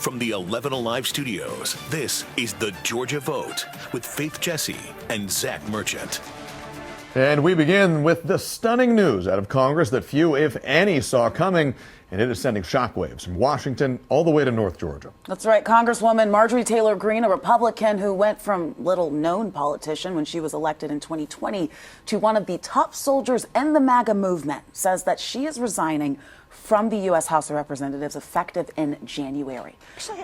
From the 11 Alive studios, this is The Georgia Vote with Faith Jesse and Zach Merchant. And we begin with the stunning news out of Congress that few, if any, saw coming, and it is sending shockwaves from Washington all the way to North Georgia. That's right. Congresswoman Marjorie Taylor Greene, a Republican who went from little-known politician when she was elected in 2020 to one of the top soldiers in the MAGA movement, says that she is resigning from the U.S. House of Representatives effective in January.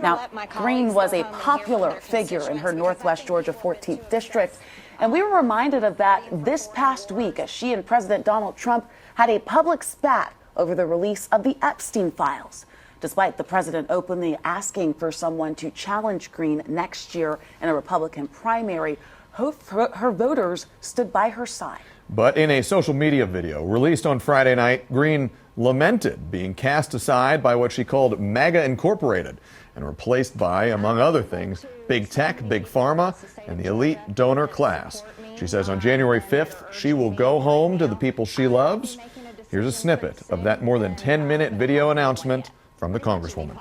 Now, Greene was a popular figure in her Northwest Georgia 14th district, and we were reminded of that this past week as she and President Donald Trump had a public spat over the release of the Epstein files, despite the president openly asking for someone to challenge Greene next year in a Republican primary. Her voters stood by her side. But in a social media video released on Friday night, Greene lamented being cast aside by what she called MAGA Incorporated and replaced by, among other things, big tech, big pharma, and the elite donor class. She says on January 5th, she will go home to the people she loves. Here's a snippet of that more than 10-minute video announcement from the Congresswoman.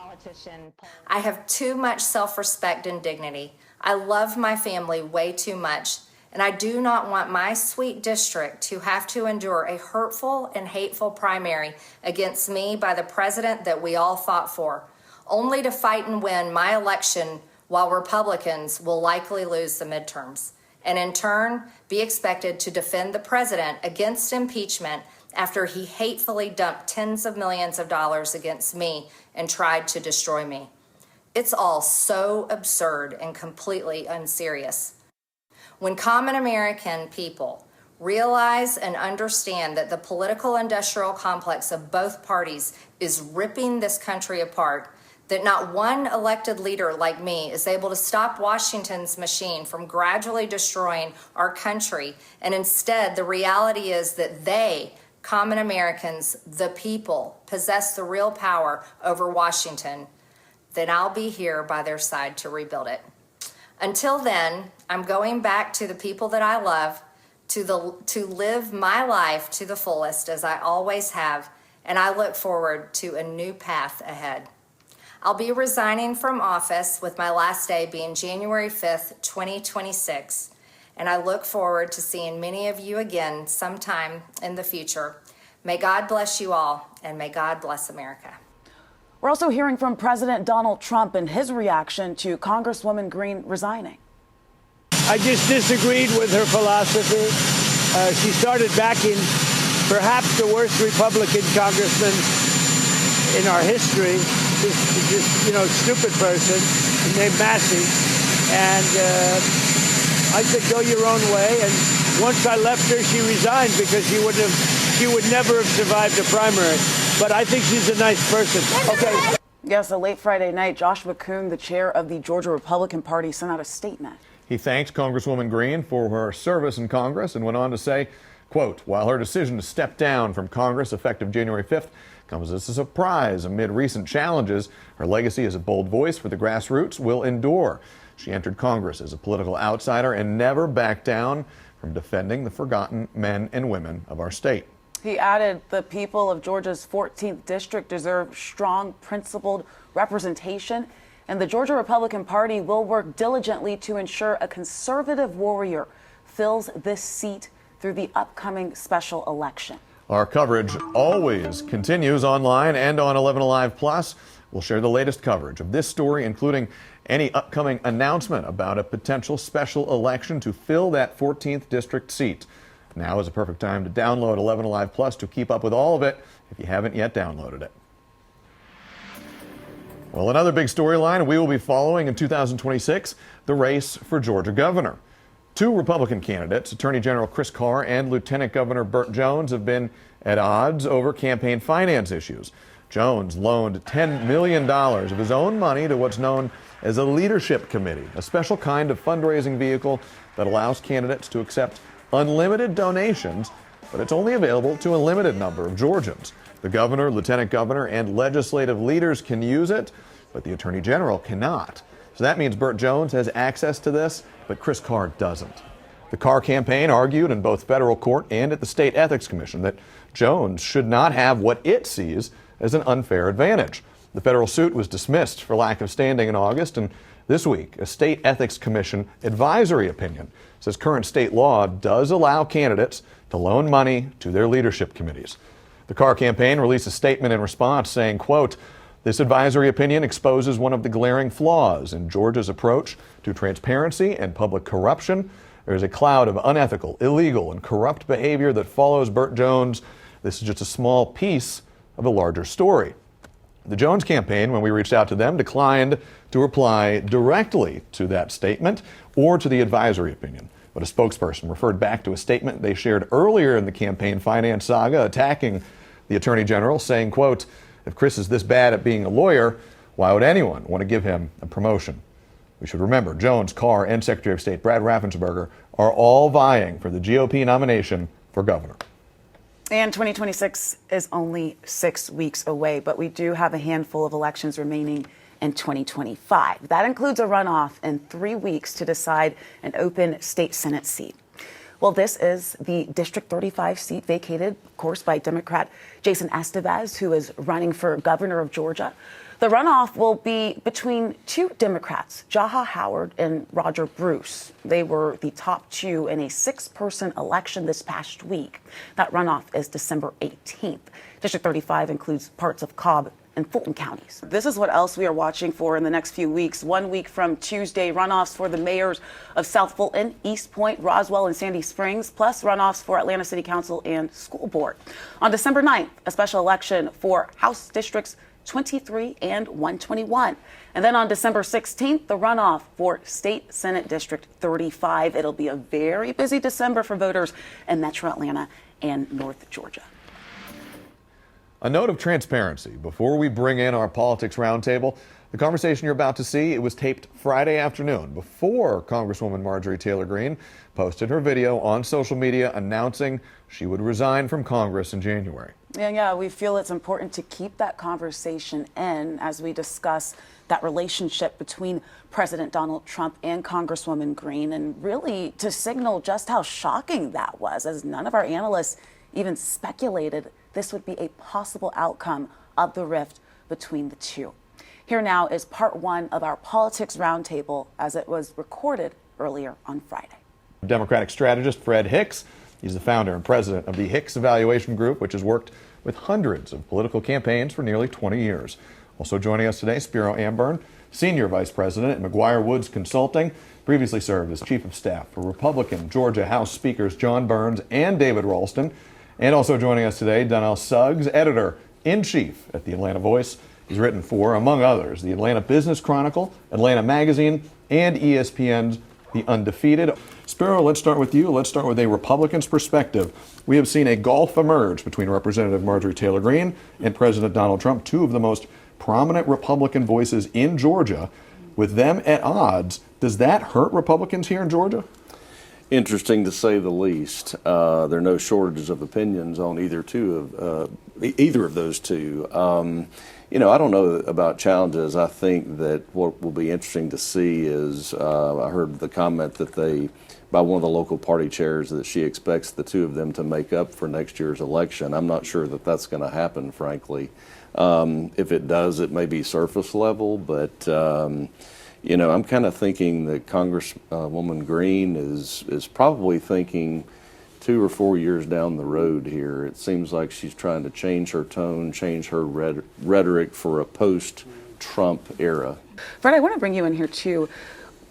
I have too much self-respect and dignity. I love my family way too much, and I do not want my sweet district to have to endure a hurtful and hateful primary against me by the president that we all fought for, only to fight and win my election while Republicans will likely lose the midterms, and in turn be expected to defend the president against impeachment after he hatefully dumped tens of millions of dollars against me and tried to destroy me. It's all so absurd and completely unserious. When common American people realize and understand that the political industrial complex of both parties is ripping this country apart, that not one elected leader like me is able to stop Washington's machine from gradually destroying our country, and instead the reality is that they, common Americans, the people, possess the real power over Washington, then I'll be here by their side to rebuild it. Until then, I'm going back to the people that I love, to live my life to the fullest as I always have, and I look forward to a new path ahead. I'll be resigning from office with my last day being January 5th, 2026. And I look forward to seeing many of you again sometime in the future. May God bless you all, and may God bless America. We're also hearing from President Donald Trump and his reaction to Congresswoman Greene resigning. I just disagreed with her philosophy. She started backing perhaps the worst Republican congressman in our history, this stupid person named Massey. And I said, go your own way. And once I left her, she resigned because she would never have survived a primary. But I think she's a nice person. Okay. Yes, late Friday night, Joshua Kuhn, the chair of the Georgia Republican Party, sent out a statement. He thanked Congresswoman Greene for her service in Congress and went on to say, quote, while her decision to step down from Congress effective January 5th comes as a surprise amid recent challenges, her legacy as a bold voice for the grassroots will endure. She entered Congress as a political outsider and never backed down from defending the forgotten men and women of our state. He added the people of Georgia's 14th district deserve strong, principled representation, and the Georgia Republican Party will work diligently to ensure a conservative warrior fills this seat through the upcoming special election. Our coverage always continues online and on 11 Alive Plus. We'll share the latest coverage of this story, including any upcoming announcement about a potential special election to fill that 14th district seat. Now is a perfect time to download 11 Alive Plus to keep up with all of it if you haven't yet downloaded it. Well, another big storyline we will be following in 2026, the race for Georgia governor. Two Republican candidates, Attorney General Chris Carr and Lieutenant Governor Burt Jones, have been at odds over campaign finance issues. Jones loaned $10 million of his own money to what's known as a leadership committee, a special kind of fundraising vehicle that allows candidates to accept unlimited donations, but it's only available to a limited number of Georgians. The governor, lieutenant governor, and legislative leaders can use it, but the attorney general cannot. So that means Burt Jones has access to this, but Chris Carr doesn't. The Carr campaign argued in both federal court and at the state ethics commission that Jones should not have what it sees as an unfair advantage. The federal suit was dismissed for lack of standing in August, and this week, a state ethics commission advisory opinion says current state law does allow candidates to loan money to their leadership committees. The Carr campaign released a statement in response saying, quote, "This advisory opinion exposes one of the glaring flaws in Georgia's approach to transparency and public corruption. There is a cloud of unethical, illegal, and corrupt behavior that follows Burt Jones. This is just a small piece of a larger story." The Jones campaign, when we reached out to them, declined to reply directly to that statement or to the advisory opinion. But a spokesperson referred back to a statement they shared earlier in the campaign finance saga attacking the Attorney General, saying, quote, "If Chris is this bad at being a lawyer, why would anyone want to give him a promotion?" We should remember Jones, Carr, and Secretary of State Brad Raffensperger are all vying for the GOP nomination for governor. And 2026 is only 6 weeks away, but we do have a handful of elections remaining in 2025. That includes a runoff in 3 weeks to decide an open state Senate seat. Well, this is the District 35 seat vacated, of course, by Democrat Jason Estevez, who is running for governor of Georgia. The runoff will be between two Democrats, Jaha Howard and Roger Bruce. They were the top two in a 6-person election this past week. That runoff is December 18th. District 35 includes parts of Cobb and Fulton counties. This is what else we are watching for in the next few weeks. 1 week from Tuesday, runoffs for the mayors of South Fulton, East Point, Roswell, and Sandy Springs, plus runoffs for Atlanta City Council and School Board. On December 9th, a special election for House Districts 23 and 121. And then on December 16th, the runoff for State Senate District 35. It'll be a very busy December for voters in Metro Atlanta and North Georgia. A note of transparency before we bring in our politics roundtable. The conversation you're about to see, it was taped Friday afternoon before Congresswoman Marjorie Taylor Greene posted her video on social media announcing she would resign from Congress in January. Yeah, we feel it's important to keep that conversation in as we discuss that relationship between President Donald Trump and Congresswoman Greene, and really to signal just how shocking that was, as none of our analysts even speculated this would be a possible outcome of the rift between the two. Here now is part one of our politics roundtable as it was recorded earlier on Friday. Democratic strategist Fred Hicks, he's the founder and president of the Hicks Evaluation Group, which has worked with hundreds of political campaigns for nearly 20 years. Also joining us today, Spiro Amburn, senior vice president at McGuire Woods Consulting, previously served as chief of staff for Republican Georgia House Speakers John Burns and David Ralston. And also joining us today, Donnell Suggs, editor-in-chief at the Atlanta Voice. He's written for, among others, the Atlanta Business Chronicle, Atlanta Magazine, and ESPN's The Undefeated. Spiro, let's start with you. Let's start with a Republican's perspective. We have seen a gulf emerge between Representative Marjorie Taylor Greene and President Donald Trump, two of the most prominent Republican voices in Georgia. With them at odds, does that hurt Republicans here in Georgia? Interesting to say the least. There are no shortages of opinions on either of those two. I don't know about challenges. I think that what will be interesting to see is I heard the comment that by one of the local party chairs that she expects the two of them to make up for next year's election. I'm not sure that that's going to happen, frankly. If it does, it may be surface level, but I'm kind of thinking that Congresswoman Greene is probably thinking 2 or 4 years down the road here. It seems like she's trying to change her tone, change her rhetoric for a post-Trump era. Fred, I want to bring you in here too.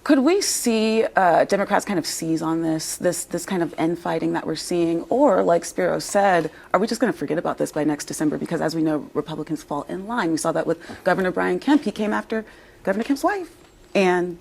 Could we see Democrats kind of seize on this kind of infighting that we're seeing? Or, like Spiro said, are we just going to forget about this by next December? Because as we know, Republicans fall in line. We saw that with Governor Brian Kemp. He came after Governor Kemp's wife. And,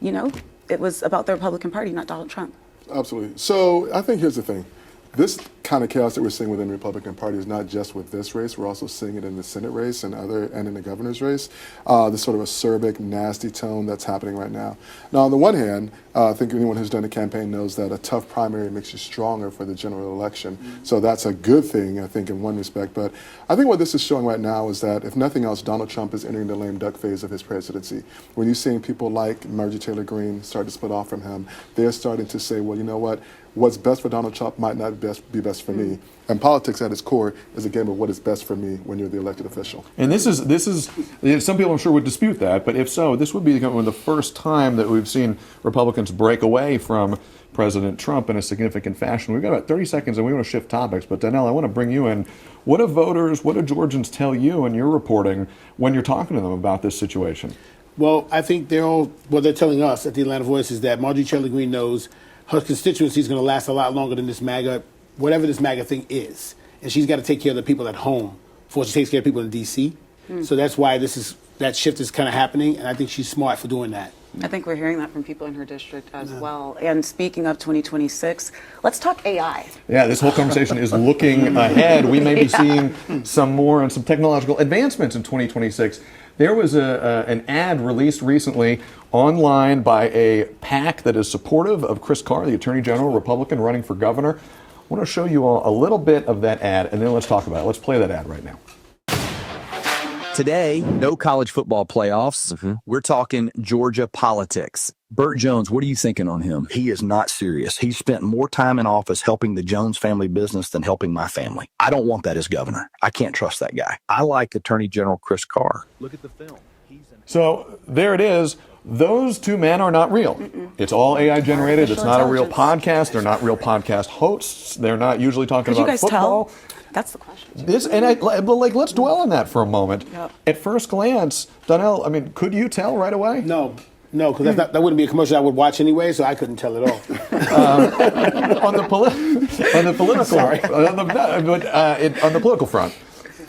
it was about the Republican Party, not Donald Trump. Absolutely. So I think here's the thing. This kind of chaos that we're seeing within the Republican Party is not just with this race. We're also seeing it in the Senate race and in the governor's race. This sort of acerbic, nasty tone that's happening right now. Now, on the one hand, I think anyone who's done a campaign knows that a tough primary makes you stronger for the general election. So that's a good thing, I think, in one respect. But I think what this is showing right now is that, if nothing else, Donald Trump is entering the lame duck phase of his presidency. When you're seeing people like Marjorie Taylor Greene start to split off from him, they're starting to say, well, you know what? what's best for Donald Trump might not be best for me. And politics at its core is a game of what is best for me when you're the elected official. And this is some people I'm sure would dispute that, but if so, this would be the first time that we've seen Republicans break away from President Trump in a significant fashion. We've got about 30 seconds and we want to shift topics, but Donnell, I want to bring you in. What do Georgians tell you in your reporting when you're talking to them about this situation? Well, I think they're telling us at the Atlanta Voice is that Marjorie Taylor Greene knows her constituency is going to last a lot longer than this MAGA, whatever this MAGA thing is. And she's got to take care of the people at home before she takes care of people in D.C. So that's why that shift is kind of happening, and I think she's smart for doing that. I think we're hearing that from people in her district as well. And speaking of 2026, let's talk AI. Yeah, this whole conversation is looking ahead. We may be seeing some more and some technological advancements in 2026. There was an ad released recently online by a PAC that is supportive of Chris Carr, the Attorney General, Republican, running for governor. I want to show you all a little bit of that ad, and then let's talk about it. Let's play that ad right now. Today, no college football playoffs. We're talking Georgia politics. Burt Jones, what are you thinking on him? He is not serious. He spent more time in office helping the Jones family business than helping my family. I don't want that as governor. I can't trust that guy. I like Attorney General Chris Carr. Look at the film. So there it is. Those two men are not real. It's all AI generated. It's not a real podcast. They're not real podcast hosts. They're not usually talking about football. Tell? That's the question. Let's dwell on that for a moment. Yep. At first glance, Donnell, could you tell right away? No, because that wouldn't be a commercial I would watch anyway, so I couldn't tell at all. On the political front,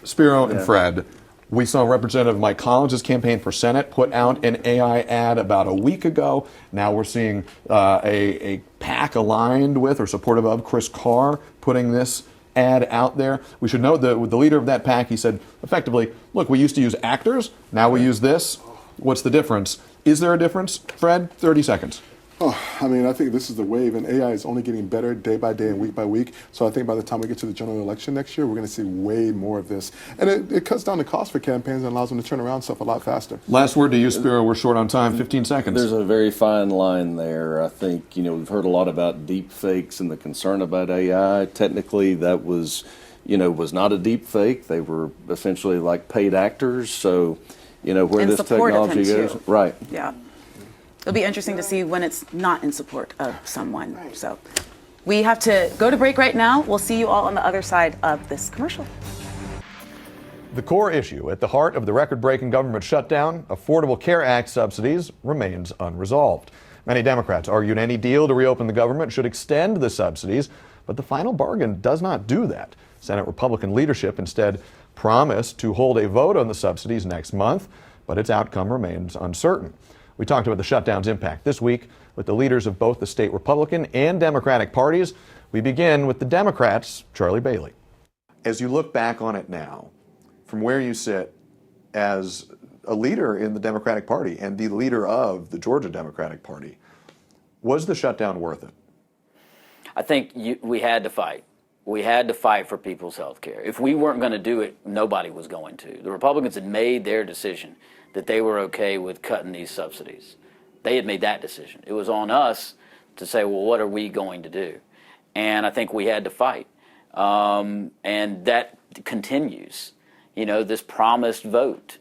Spiro and Fred, we saw Representative Mike Collins' campaign for Senate put out an AI ad about a week ago. Now we're seeing a PAC aligned with or supportive of Chris Carr putting this ad out there. We should note that with the leader of that PAC, he said effectively, look, we used to use actors, now we use this. What's the difference? Is there a difference? Fred, 30 seconds. I think this is the wave, and AI is only getting better day by day and week by week. So I think by the time we get to the general election next year, we're going to see way more of this. And it cuts down the cost for campaigns and allows them to turn around stuff a lot faster. Last word to you, Spiro. We're short on time, 15 seconds. There's a very fine line there. I think, we've heard a lot about deep fakes and the concern about AI. Technically, that was not a deep fake. They were essentially like paid actors. So, where this technology goes. Right. Yeah. It'll be interesting to see when it's not in support of someone. Right. So we have to go to break right now. We'll see you all on the other side of this commercial. The core issue at the heart of the record-breaking government shutdown, Affordable Care Act subsidies, remains unresolved. Many Democrats argued any deal to reopen the government should extend the subsidies, but the final bargain does not do that. Senate Republican leadership instead promised to hold a vote on the subsidies next month, but its outcome remains uncertain. We talked about the shutdown's impact this week with the leaders of both the state Republican and Democratic parties. We begin with the Democrats' Charlie Bailey. As you look back on it now, from where you sit as a leader in the Democratic Party and the leader of the Georgia Democratic Party, was the shutdown worth it? I think we had to fight. We had to fight for people's health care. If we weren't going to do it, nobody was going to. The Republicans had made their decision that they were okay with cutting these subsidies. They had made that decision. It was on us to say, well, what are we going to do? And I think we had to fight. And that continues, this promised vote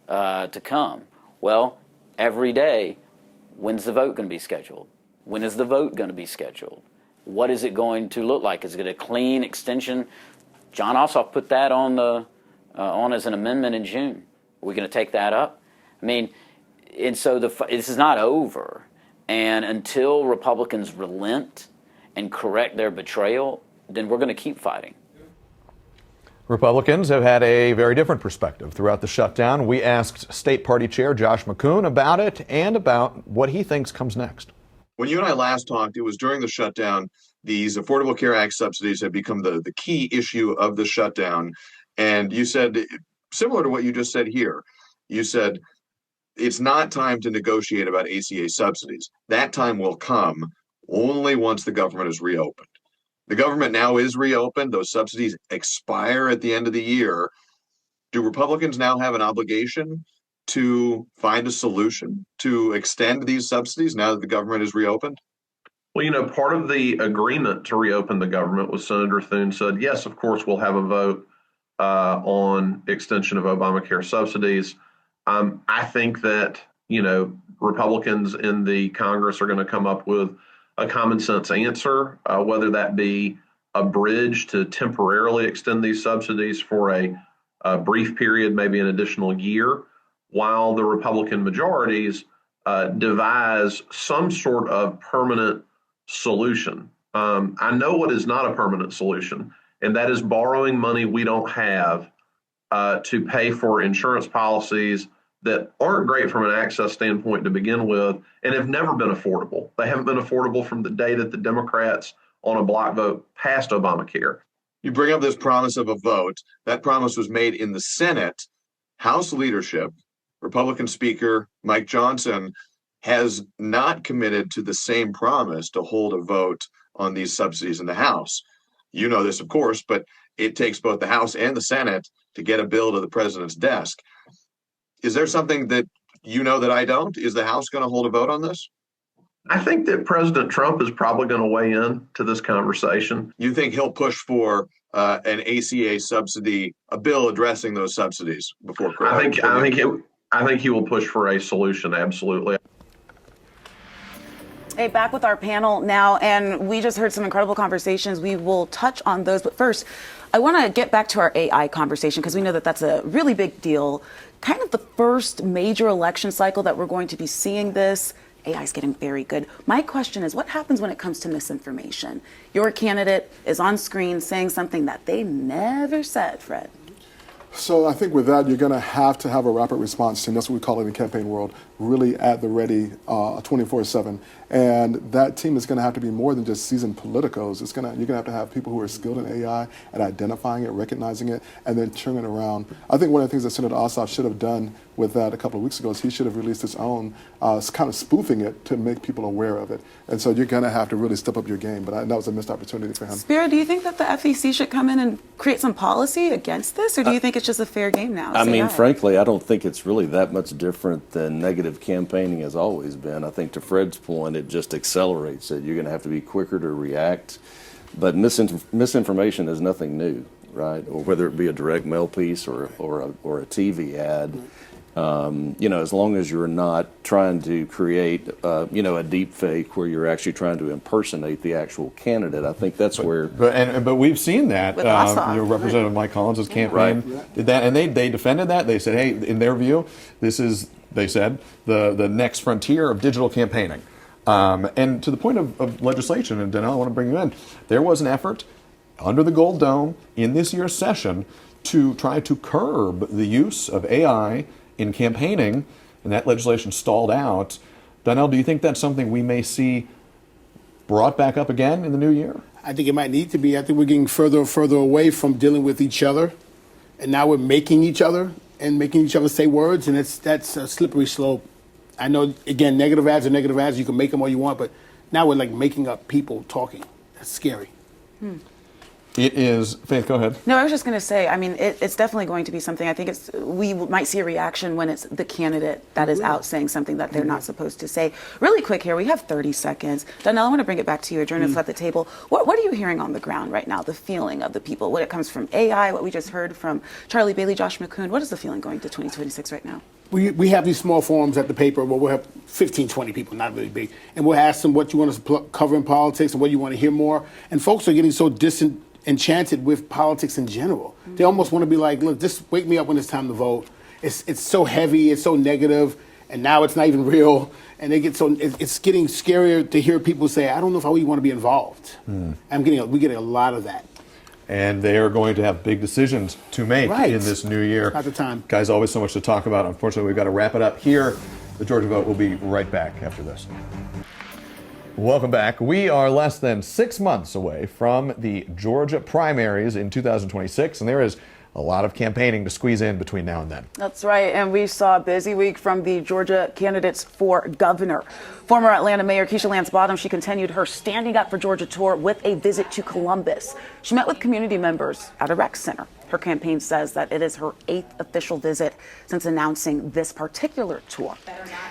to come. Well, every day, when's the vote going to be scheduled? When is the vote going to be scheduled? What is it going to look like? Is it a clean extension? John Ossoff put that on as an amendment in June. Are we going to take that up? And so this is not over. And until Republicans relent and correct their betrayal, then we're going to keep fighting. Republicans have had a very different perspective throughout the shutdown. We asked State Party Chair Josh McCoon about it and about what he thinks comes next. When you and I last talked, it was during the shutdown. These Affordable Care Act subsidies have become the key issue of the shutdown. And you said, similar to what you just said here, you said, it's not time to negotiate about ACA subsidies. That time will come only once the government is reopened. The government now is reopened. Those subsidies expire at the end of the year. Do Republicans now have an obligation to find a solution to extend these subsidies now that the government is reopened? Well, part of the agreement to reopen the government was Senator Thune said, yes, of course, we'll have a vote on extension of Obamacare subsidies. I think that, Republicans in the Congress are going to come up with a common sense answer, whether that be a bridge to temporarily extend these subsidies for a brief period, maybe an additional year, while the Republican majorities devise some sort of permanent solution. I know what is not a permanent solution, and that is borrowing money we don't have to pay for insurance policies that aren't great from an access standpoint to begin with and have never been affordable. They haven't been affordable from the day that the Democrats on a block vote passed Obamacare. You bring up this promise of a vote. That promise was made in the Senate. House leadership, Republican Speaker Mike Johnson, has not committed to the same promise to hold a vote on these subsidies in the House. You know this, of course, but it takes both the House and the Senate to get a bill to the president's desk. Is there something that you know that I don't? Is the House going to hold a vote on this? I think that President Trump is probably going to weigh in to this conversation. You think he'll push for an ACA subsidy, a bill addressing those subsidies before Christmas? I think he will push for a solution. Absolutely. Hey, back with our panel now, and we just heard some incredible conversations. We will touch on those, but first, I want to get back to our AI conversation because we know that that's a really big deal. Kind of the first major election cycle that we're going to be seeing this. AI is getting very good. My question is, what happens when it comes to misinformation? Your candidate is on screen saying something that they never said, Fred. So I think with that, you're going to have a rapid response team. That's what we call it in the campaign world, really at the ready 24/7. And that team is going to have to be more than just seasoned politicos. You're going to have people who are skilled in AI at identifying it, recognizing it, and then turning it around. I think one of the things that Senator Ossoff should have done with that a couple of weeks ago is he should have released his own, kind of spoofing it to make people aware of it. And so you're going to have to really step up your game. But that was a missed opportunity for him. Spiro, do you think that the FEC should come in and create some policy against this, or do you think it's just a fair game now? I mean, frankly, I don't think it's really that much different than negative campaigning has always been. I think to Fred's point, it just accelerates it. You're going to have to be quicker to react. But misinformation is nothing new, right? Or whether it be a direct mail piece or a TV ad. As long as you're not trying to create, a deep fake where you're actually trying to impersonate the actual candidate, I think that's where. But we've seen that. Representative Mike Collins' campaign did that, and they defended that. They said, hey, in their view, this is, they said, the next frontier of digital campaigning. And to the point of legislation, and Donnell, I want to bring you in, there was an effort under the Gold Dome in this year's session to try to curb the use of AI in campaigning, and that legislation stalled out. Donnell, do you think that's something we may see brought back up again in the new year? I think it might need to be. I think we're getting further and further away from dealing with each other, and now we're making each other and making each other say words, and that's a slippery slope. I know, again, negative ads are negative ads. You can make them all you want, but now we're like making up people talking. That's scary. It is. Faith, go ahead. No, I was just going to say, I mean, it's definitely going to be something. I think we might see a reaction when it's the candidate that is out saying something that they're not supposed to say. Really quick here, we have 30 seconds. Donnell, I want to bring it back to you, a journalist at the table. What are you hearing on the ground right now, the feeling of the people, when it comes from AI, what we just heard from Charlie Bailey, Josh McCoon? What is the feeling going to 2026 right now? We have these small forums at the paper where we'll have 15, 20 people, not really big, and we'll ask them what you want us to cover in politics and what you want to hear more. And folks are getting so disenchanted with politics in general. They almost want to be like, look, just wake me up when it's time to vote. It's so heavy, it's so negative, and now it's not even real. And they get it's getting scarier to hear people say, I don't know if I really want to be involved. We're getting a lot of that. And they are going to have big decisions to make in this new year. At the time. Guys, always so much to talk about. Unfortunately, we've got to wrap it up here. The Georgia Vote will be right back after this. Welcome back. We are less than 6 months away from the Georgia primaries in 2026, and there is a lot of campaigning to squeeze in between now and then. That's right, and we saw a busy week from the Georgia candidates for governor. Former Atlanta Mayor Keisha Lance Bottoms, she continued her Standing Up for Georgia tour with a visit to Columbus. She met with community members at a rec center. Her campaign says that it is her 8th official visit since announcing this particular tour.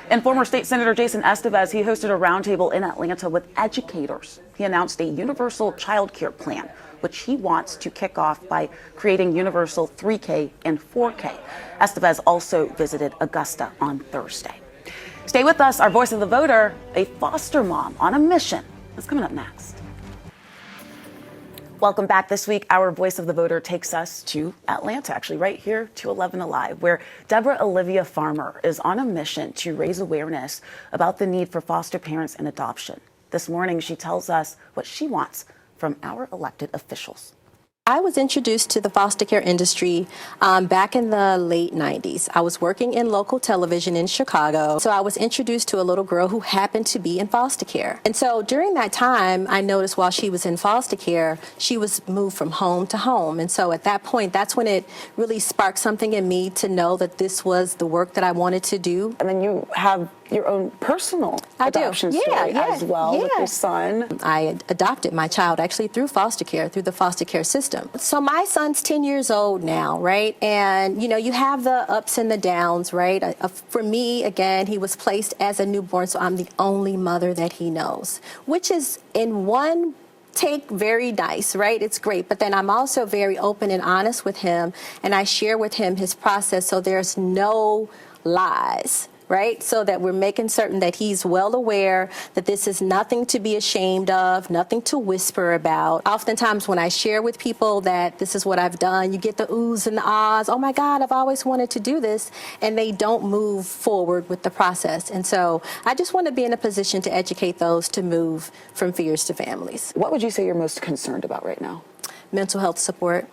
And former State Senator Jason Estevez, he hosted a roundtable in Atlanta with educators. He announced a universal child care plan, which he wants to kick off by creating universal 3K and 4K. Estevez also visited Augusta on Thursday. Stay with us. Our voice of the voter, a foster mom on a mission, is coming up next. Welcome back. This week, our Voice of the Voter takes us to Atlanta, actually right here to 11 Alive, where Deborah Olivia Farmer is on a mission to raise awareness about the need for foster parents and adoption. This morning, she tells us what she wants from our elected officials. I was introduced to the foster care industry back in the late 90s. I was working in local television in Chicago. So I was introduced to a little girl who happened to be in foster care. And so during that time, I noticed while she was in foster care, she was moved from home to home. And so at that point, that's when it really sparked something in me to know that this was the work that I wanted to do. And then you have your own personal adoption story as well with your son. I adopted my child actually through foster care, through the foster care system. So my son's 10 years old now, right? And, you know, you have the ups and the downs, right? For me, again, he was placed as a newborn, so I'm the only mother that he knows, which is in one take very nice, right? It's great. But then I'm also very open and honest with him, and I share with him his process so there's no lies, right? So that we're making certain that he's well aware that this is nothing to be ashamed of, nothing to whisper about. Oftentimes when I share with people that this is what I've done, you get the oohs and the ahs, oh my God, I've always wanted to do this, and they don't move forward with the process. And so I just want to be in a position to educate those to move from fears to families. What would you say you're most concerned about right now? Mental health support.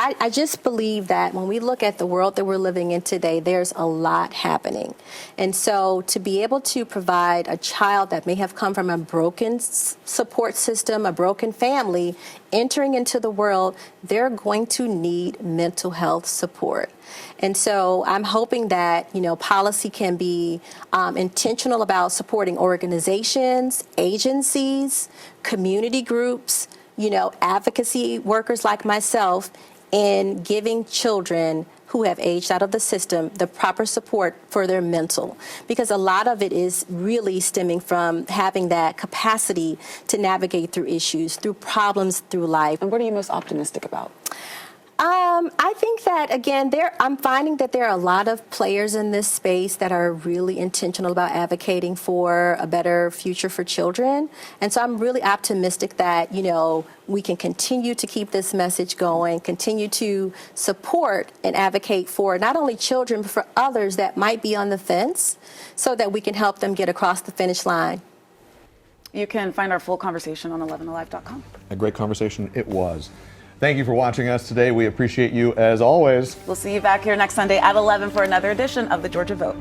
I just believe that when we look at the world that we're living in today, there's a lot happening. And so to be able to provide a child that may have come from a broken support system, a broken family, entering into the world, they're going to need mental health support. And so I'm hoping that, you know, policy can be intentional about supporting organizations, agencies, community groups, you know, advocacy workers like myself, in giving children who have aged out of the system the proper support for their mental, because a lot of it is really stemming from having that capacity to navigate through issues, through problems, through life. And what are you most optimistic about? I think that, again, I'm finding that there are a lot of players in this space that are really intentional about advocating for a better future for children. And so I'm really optimistic that, you know, we can continue to keep this message going, continue to support and advocate for not only children, but for others that might be on the fence, so that we can help them get across the finish line. You can find our full conversation on 11alive.com. A great conversation it was. Thank you for watching us today. We appreciate you as always. We'll see you back here next Sunday at 11 for another edition of the Georgia Vote.